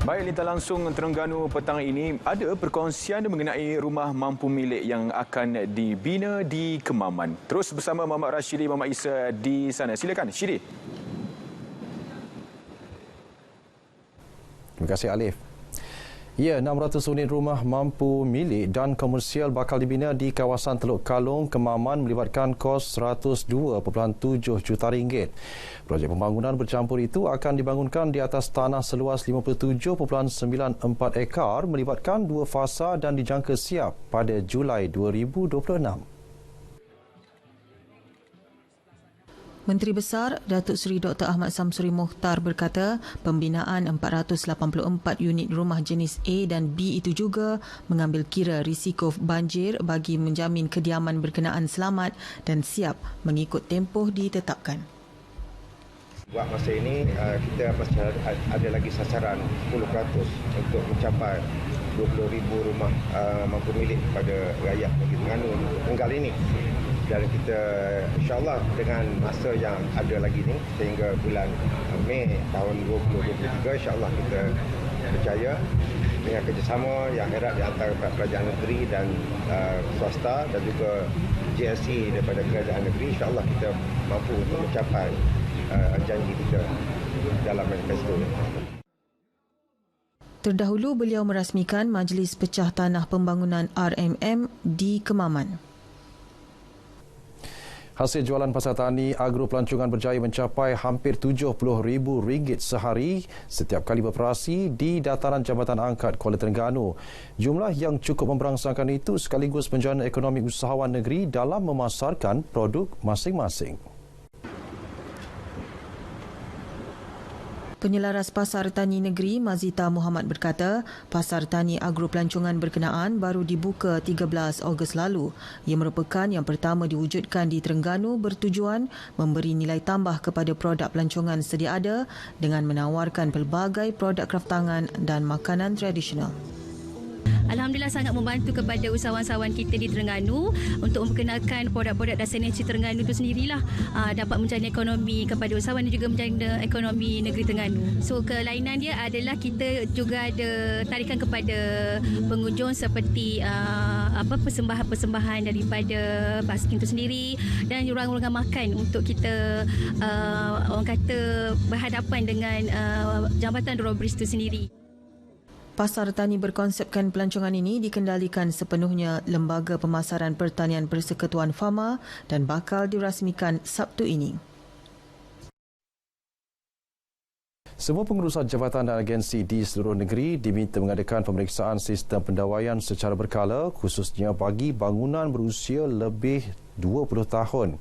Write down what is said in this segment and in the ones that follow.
Baik, Lintang Langsung Terengganu petang ini ada perkongsian mengenai rumah mampu milik yang akan dibina di Kemaman. Terus bersama Muhammad Rashidi Muhammad Isa di sana. Silakan, Syiri. Terima kasih, Alif. Ya, 600 unit rumah mampu milik dan komersial bakal dibina di kawasan Teluk Kalong, Kemaman melibatkan kos RM102.7 juta. Projek pembangunan bercampur itu akan dibangunkan di atas tanah seluas 57.94 ekar melibatkan 2 fasa dan dijangka siap pada Julai 2026. Menteri Besar Datuk Seri Dr. Ahmad Samsuri Mohtar berkata pembinaan 484 unit rumah jenis A dan B itu juga mengambil kira risiko banjir bagi menjamin kediaman berkenaan selamat dan siap mengikut tempoh ditetapkan. Buat masa ini, kita masih ada lagi sasaran 10% untuk mencapai 20,000 rumah mampu milik kepada rakyat negeri Terengganu Tenggal ini. Dan kita insyaAllah dengan masa yang ada lagi ni sehingga bulan Mei tahun 2023, insyaAllah kita percaya dengan kerjasama yang erat di antara kerajaan negeri dan swasta dan juga GSC daripada kerajaan negeri, insyaAllah kita mampu untuk mencapai janji kita dalam manifesto. Terdahulu beliau merasmikan Majlis Pecah Tanah Pembangunan RMM di Kemaman. Hasil jualan pasar tani agro pelancongan berjaya mencapai hampir RM70,000 sehari setiap kali beroperasi di dataran Jambatan Angkat Kuala Terengganu. Jumlah yang cukup memberangsangkan itu sekaligus menjana ekonomi usahawan negeri dalam memasarkan produk masing-masing. Penyelaras Pasar Tani Negeri Mazita Muhammad berkata, Pasar Tani Agro Pelancongan berkenaan baru dibuka 13 Ogos lalu. Ia merupakan yang pertama diwujudkan di Terengganu bertujuan memberi nilai tambah kepada produk pelancongan sedia ada dengan menawarkan pelbagai produk kraftangan dan makanan tradisional. Alhamdulillah sangat membantu kepada usahawan-usahawan kita di Terengganu untuk memperkenalkan produk-produk dasar negeri Terengganu itu sendirilah, dapat menjana ekonomi kepada usahawan dan juga menjana ekonomi negeri Terengganu. So kelainan dia adalah kita juga ada tarikan kepada pengunjung seperti persembahan-persembahan daripada basking itu sendiri dan ruang-ruangan makan untuk kita orang kata berhadapan dengan Jambatan Dorobris itu sendiri. Pasar Tani berkonsepkan pelancongan ini dikendalikan sepenuhnya Lembaga Pemasaran Pertanian Persekutuan Fama dan bakal dirasmikan Sabtu ini. Semua pengurusan jabatan dan agensi di seluruh negeri diminta mengadakan pemeriksaan sistem pendawaian secara berkala khususnya bagi bangunan berusia lebih 20 tahun.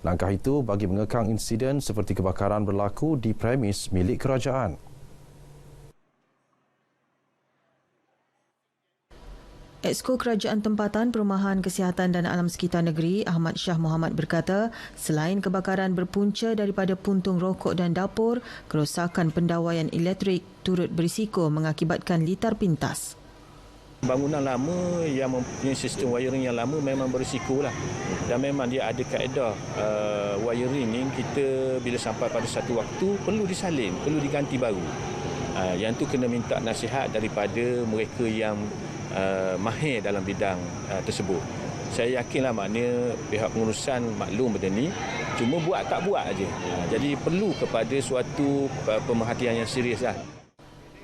Langkah itu bagi mengekang insiden seperti kebakaran berlaku di premis milik kerajaan. Exco Kerajaan Tempatan Perumahan Kesihatan dan Alam Sekitar Negeri Ahmad Shah Muhammad berkata, selain kebakaran berpunca daripada puntung rokok dan dapur, kerosakan pendawaian elektrik turut berisiko mengakibatkan litar pintas. Bangunan lama yang mempunyai sistem wiring yang lama memang berisikolah. Dan memang dia ada kaedah wiring ni kita bila sampai pada satu waktu perlu disalin, perlu diganti baru. Yang tu kena minta nasihat daripada mereka yang mahir dalam bidang tersebut. Saya yakinlah maknanya pihak pengurusan maklum benda ni, cuma buat tak buat aja. Jadi perlu kepada suatu pemerhatian yang serius lah.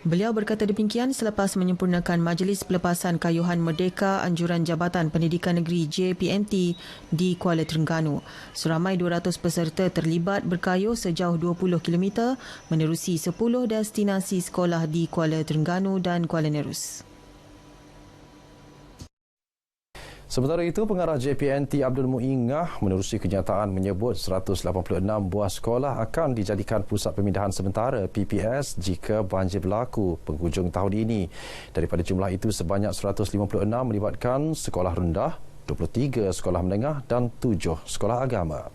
Beliau berkata demikian selepas menyempurnakan Majlis Pelepasan Kayuhan Merdeka Anjuran Jabatan Pendidikan Negeri JPNT di Kuala Terengganu. Seramai 200 peserta terlibat berkayuh sejauh 20 km menerusi 10 destinasi sekolah di Kuala Terengganu dan Kuala Nerus. Sementara itu, pengarah JPNT Abdul Muingah menerusi kenyataan menyebut 186 buah sekolah akan dijadikan pusat pemindahan sementara PPS jika banjir berlaku penghujung tahun ini. Daripada jumlah itu, sebanyak 156 melibatkan sekolah rendah, 23 sekolah menengah dan 7 sekolah agama.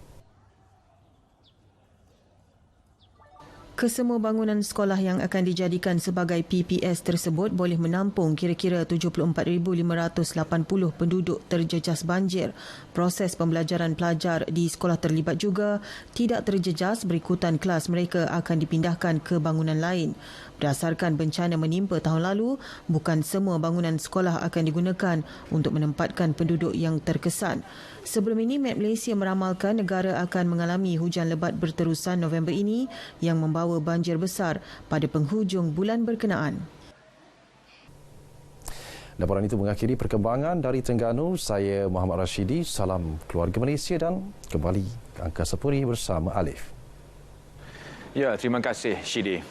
Kesemua bangunan sekolah yang akan dijadikan sebagai PPS tersebut boleh menampung kira-kira 74,580 penduduk terjejas banjir. Proses pembelajaran pelajar di sekolah terlibat juga tidak terjejas berikutan kelas mereka akan dipindahkan ke bangunan lain. Berdasarkan bencana menimpa tahun lalu, bukan semua bangunan sekolah akan digunakan untuk menempatkan penduduk yang terkesan. Sebelum ini, Met Malaysia meramalkan negara akan mengalami hujan lebat berterusan November ini yang membawa banjir besar pada penghujung bulan berkenaan. Laporan itu mengakhiri perkembangan dari Terengganu. Saya Muhammad Rashidi. Salam keluarga Malaysia dan kembali ke Angkasa Puri bersama Alif. Ya, terima kasih Syidi.